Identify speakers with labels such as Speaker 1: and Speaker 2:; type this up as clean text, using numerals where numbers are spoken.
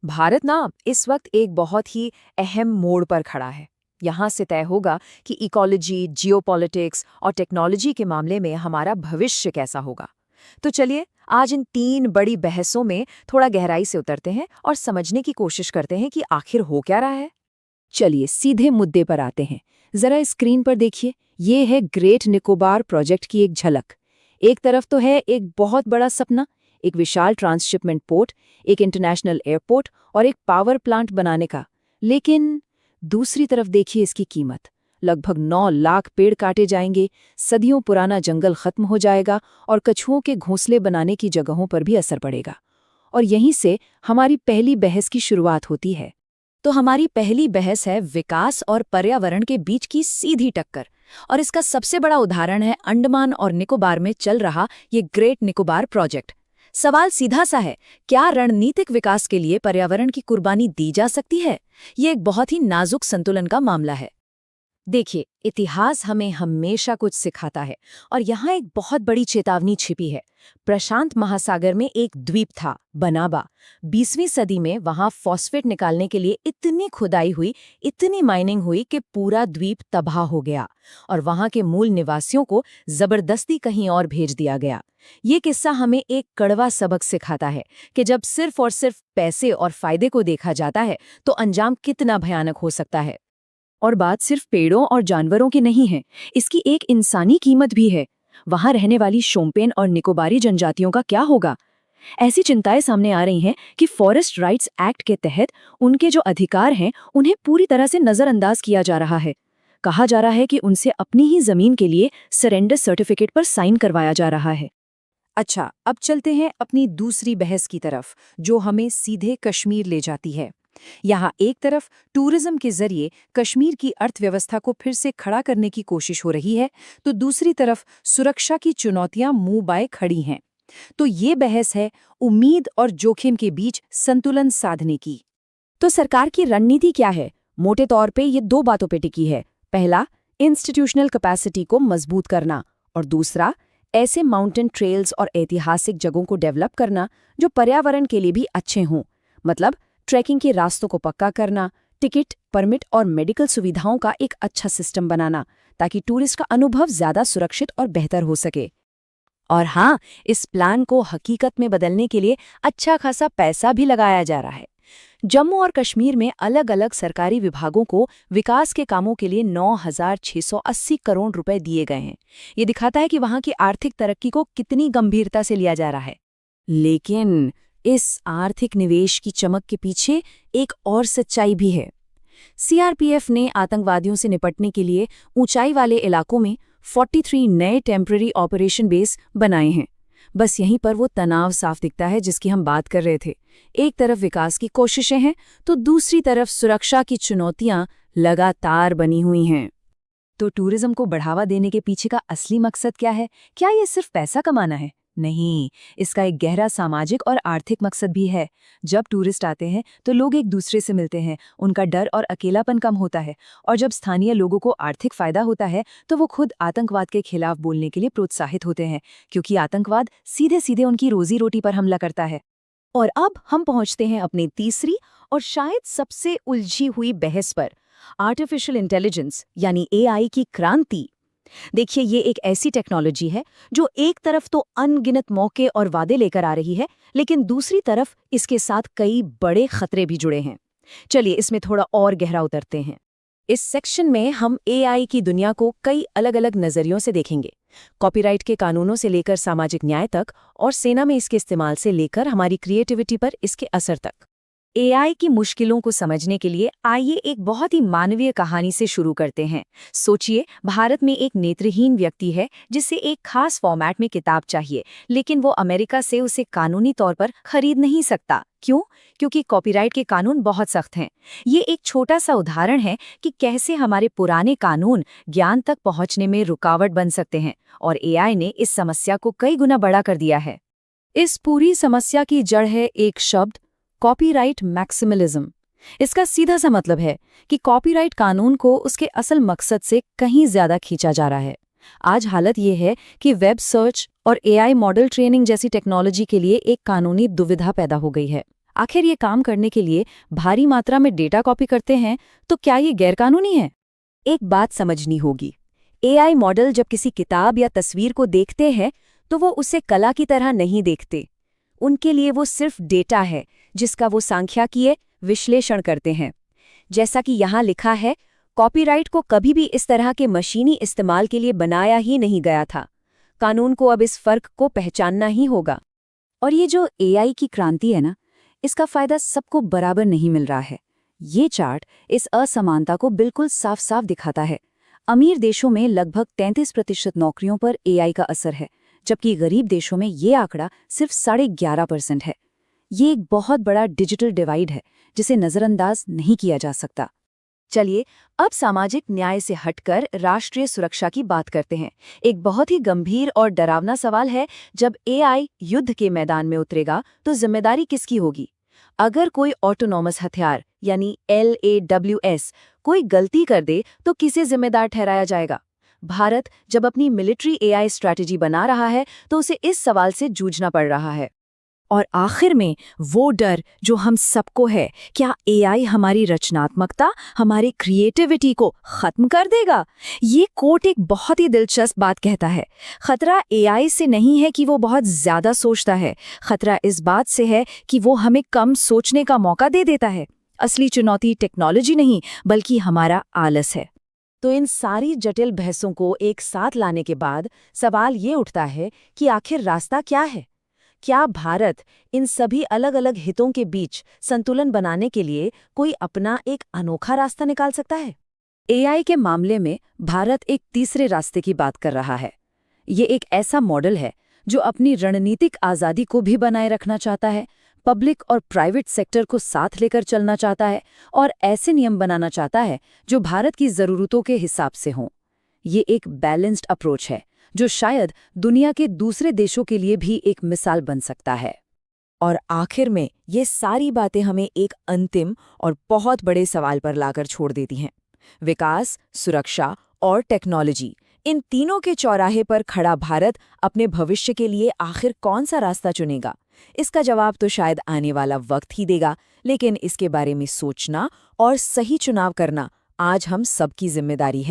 Speaker 1: भारत ना इस वक्त एक बहुत ही अहम मोड़ पर खड़ा है। यहाँ से तय होगा कि इकोलॉजी, जियोपॉलिटिक्स और टेक्नोलॉजी के मामले में हमारा भविष्य कैसा होगा। तो चलिए आज इन तीन बड़ी बहसों में थोड़ा गहराई से उतरते हैं और समझने की कोशिश करते हैं कि आखिर हो क्या रहा है।
Speaker 2: चलिए सीधे मुद्दे पर आते हैं। जरा स्क्रीन पर देखिए, ये है ग्रेट निकोबार प्रोजेक्ट की एक झलक। एक तरफ तो है एक बहुत बड़ा सपना, एक विशाल ट्रांसशिपमेंट पोर्ट, एक इंटरनेशनल एयरपोर्ट और एक पावर प्लांट बनाने का। लेकिन दूसरी तरफ देखिए इसकी कीमत। लगभग 9 लाख पेड़ काटे जाएंगे, सदियों पुराना जंगल खत्म हो जाएगा और कछुओं के घोंसले बनाने की जगहों पर भी असर पड़ेगा। और यहीं से हमारी पहली बहस की शुरुआत होती है।
Speaker 1: तो हमारी पहली बहस है विकास और पर्यावरण के बीच की सीधी टक्कर। और इसका सबसे बड़ा उदाहरण है अंडमान और निकोबार में चल रहा ये ग्रेट निकोबार प्रोजेक्ट। सवाल सीधा सा है, क्या रणनीतिक विकास के लिए पर्यावरण की कुर्बानी दी जा सकती है? ये एक बहुत ही नाजुक संतुलन का मामला है। देखिए, इतिहास हमें हमेशा कुछ सिखाता है और यहाँ एक बहुत बड़ी चेतावनी छिपी है। प्रशांत महासागर में एक द्वीप था, बनाबा। 20वीं सदी में वहाँ फॉस्फेट निकालने के लिए इतनी खुदाई हुई, इतनी माइनिंग हुई कि पूरा द्वीप तबाह हो गया और वहाँ के मूल निवासियों को जबरदस्ती कहीं और भेज दिया गया। ये किस्सा हमें एक कड़वा सबक सिखाता है कि जब सिर्फ और सिर्फ पैसे और फायदे को देखा जाता है तो अंजाम कितना भयानक हो सकता है।
Speaker 2: और बात सिर्फ पेड़ों और जानवरों की नहीं है, इसकी एक इंसानी कीमत भी है। वहां रहने वाली शोम्पेन और निकोबारी जनजातियों का क्या होगा? ऐसी चिंताएं सामने आ रही हैं कि फॉरेस्ट राइट्स एक्ट के तहत उनके जो अधिकार हैं उन्हें पूरी तरह से नजरअंदाज किया जा रहा है। कहा जा रहा है कि उनसे अपनी ही जमीन के लिए सरेंडर सर्टिफिकेट पर साइन करवाया जा रहा है।
Speaker 1: अच्छा, अब चलते हैं अपनी दूसरी बहस की तरफ, जो हमें सीधे कश्मीर ले जाती है। यहाँ एक तरफ टूरिज्म के जरिए कश्मीर की अर्थव्यवस्था को फिर से खड़ा करने की कोशिश हो रही है, तो दूसरी तरफ सुरक्षा की चुनौतियां मुंह बाए खड़ी हैं। तो ये बहस है उम्मीद और जोखिम के बीच संतुलन साधने की।
Speaker 2: तो सरकार की रणनीति क्या है? मोटे तौर पे ये 2 बातों पे टिकी है। पहला, इंस्टीट्यूशनल कैपेसिटी को मजबूत करना, और दूसरा, ऐसे माउंटेन ट्रेल्स और ऐतिहासिक जगहों को डेवलप करना जो पर्यावरण के लिए भी अच्छे हों। मतलब ट्रैकिंग के रास्तों को पक्का करना, टिकट, परमिट और मेडिकल सुविधाओं का एक अच्छा सिस्टम बनाना, ताकि टूरिस्ट का अनुभव ज्यादा सुरक्षित और बेहतर हो सके। और हाँ, इस प्लान को हकीकत में बदलने के लिए अच्छा खासा पैसा भी लगाया जा रहा है। जम्मू और कश्मीर में अलग अलग सरकारी विभागों को विकास के कामों के लिए 9,680 करोड़ रुपए दिए गए हैं। ये दिखाता है कि वहाँ की आर्थिक तरक्की को कितनी गंभीरता से लिया जा रहा है। लेकिन इस आर्थिक निवेश की चमक के पीछे एक और सच्चाई भी है। सीआरपीएफ ने आतंकवादियों से निपटने के लिए ऊंचाई वाले इलाकों में 43 नए टेम्पररी ऑपरेशन बेस बनाए हैं। बस यहीं पर वो तनाव साफ दिखता है जिसकी हम बात कर रहे थे। एक तरफ विकास की कोशिशें हैं तो दूसरी तरफ सुरक्षा की चुनौतियां लगातार बनी हुई हैं।
Speaker 1: तो टूरिज्म को बढ़ावा देने के पीछे का असली मकसद क्या है? क्या ये सिर्फ पैसा कमाना है? नहीं, इसका एक गहरा सामाजिक और आर्थिक मकसद भी है। जब टूरिस्ट आते हैं तो लोग एक दूसरे से मिलते हैं, उनका डर और अकेलापन कम होता है, और जब स्थानीय लोगों को आर्थिक फायदा होता है तो वो खुद आतंकवाद के खिलाफ बोलने के लिए प्रोत्साहित होते हैं, क्योंकि आतंकवाद सीधे सीधे उनकी रोजी रोटी पर हमला करता है। और अब हम पहुंचते हैं अपनी तीसरी और शायद सबसे उलझी हुई बहस पर, आर्टिफिशियल इंटेलिजेंस यानी एआई की क्रांति। देखिए, ये एक ऐसी टेक्नोलॉजी है जो एक तरफ तो अनगिनत मौके और वादे लेकर आ रही है, लेकिन दूसरी तरफ इसके साथ कई बड़े खतरे भी जुड़े हैं। चलिए इसमें थोड़ा और गहरा उतरते हैं। इस सेक्शन में हम एआई की दुनिया को कई अलग अलग नजरियों से देखेंगे। कॉपीराइट के कानूनों से लेकर सामाजिक न्याय तक, और सेना में इसके इस्तेमाल से लेकर हमारी क्रिएटिविटी पर इसके असर तक। एआई की मुश्किलों को समझने के लिए आइए एक बहुत ही मानवीय कहानी से शुरू करते हैं। सोचिए, भारत में एक नेत्रहीन व्यक्ति है जिसे एक खास फॉर्मेट में किताब चाहिए, लेकिन वो अमेरिका से उसे कानूनी तौर पर खरीद नहीं सकता। क्यों? क्योंकि कॉपीराइट के कानून बहुत सख्त हैं। ये एक छोटा सा उदाहरण है कि कैसे हमारे पुराने कानून ज्ञान तक पहुंचने में रुकावट बन सकते हैं, और एआई ने इस समस्या को कई गुना बड़ा कर दिया है। इस पूरी समस्या की जड़ है एक शब्द, कॉपीराइट मैक्सिमलिज्म। इसका सीधा सा मतलब है कि कॉपीराइट कानून को उसके असल मकसद से कहीं ज्यादा खींचा जा रहा है। आज हालत ये है कि वेब सर्च और एआई मॉडल ट्रेनिंग जैसी टेक्नोलॉजी के लिए एक कानूनी दुविधा पैदा हो गई है।
Speaker 2: आखिर ये काम करने के लिए भारी मात्रा में डेटा कॉपी करते हैं, तो क्या ये गैरकानूनी है? एक बात समझनी होगी, एआई मॉडल जब किसी किताब या तस्वीर को देखते हैं तो वो उसे कला की तरह नहीं देखते। उनके लिए वो सिर्फ डेटा है जिसका वो सांख्यिकीय विश्लेषण करते हैं। जैसा कि यहाँ लिखा है, कॉपीराइट को कभी भी इस तरह के मशीनी इस्तेमाल के लिए बनाया ही नहीं गया था। कानून को अब इस फर्क को पहचानना ही होगा। और ये जो एआई की क्रांति है ना, इसका फायदा सबको बराबर नहीं मिल रहा है। ये चार्ट इस असमानता को बिल्कुल साफ साफ दिखाता है। अमीर देशों में लगभग 33% नौकरियों पर एआई का असर है, जबकि गरीब देशों में ये आंकड़ा सिर्फ 11.5% है। ये एक बहुत बड़ा डिजिटल डिवाइड है जिसे नज़रअंदाज नहीं किया जा सकता। चलिए अब सामाजिक न्याय से हटकर राष्ट्रीय सुरक्षा की बात करते हैं। एक बहुत ही गंभीर और डरावना सवाल है, जब एआई युद्ध के मैदान में उतरेगा तो जिम्मेदारी किसकी होगी? अगर कोई ऑटोनॉमस हथियार यानी LAWS कोई गलती कर दे तो किसे जिम्मेदार ठहराया जाएगा? भारत जब अपनी मिलिट्री एआई स्ट्रैटेजी बना रहा है तो उसे इस सवाल से जूझना पड़ रहा है। और आखिर में वो डर जो हम सबको है, क्या एआई हमारी रचनात्मकता, हमारी क्रिएटिविटी को खत्म कर देगा? ये कोट एक बहुत ही दिलचस्प बात कहता है। खतरा एआई से नहीं है कि वो बहुत ज्यादा सोचता है, खतरा इस बात से है कि वो हमें कम सोचने का मौका दे देता है। असली चुनौती टेक्नोलॉजी नहीं बल्कि हमारा आलस है। तो इन सारी जटिल बहसों को एक साथ लाने के बाद सवाल ये उठता है कि आखिर रास्ता क्या है? क्या भारत इन सभी अलग अलग हितों के बीच संतुलन बनाने के लिए कोई अपना एक अनोखा रास्ता निकाल सकता है? एआई के मामले में भारत एक तीसरे रास्ते की बात कर रहा है। ये एक ऐसा मॉडल है जो अपनी रणनीतिक आज़ादी को भी बनाए रखना चाहता है, पब्लिक और प्राइवेट सेक्टर को साथ लेकर चलना चाहता है और ऐसे नियम बनाना चाहता है जो भारत की ज़रूरतों के हिसाब से हों। ये एक बैलेंस्ड अप्रोच है जो शायद दुनिया के दूसरे देशों के लिए भी एक मिसाल बन सकता है। और आखिर में ये सारी बातें हमें एक अंतिम और बहुत बड़े सवाल पर लाकर छोड़ देती हैं। विकास, सुरक्षा और टेक्नोलॉजी, इन तीनों के चौराहे पर खड़ा भारत अपने भविष्य के लिए आखिर कौन सा रास्ता चुनेगा? इसका जवाब तो शायद आने वाला वक्त ही देगा, लेकिन इसके बारे में सोचना और सही चुनाव करना आज हम सबकी जिम्मेदारी है।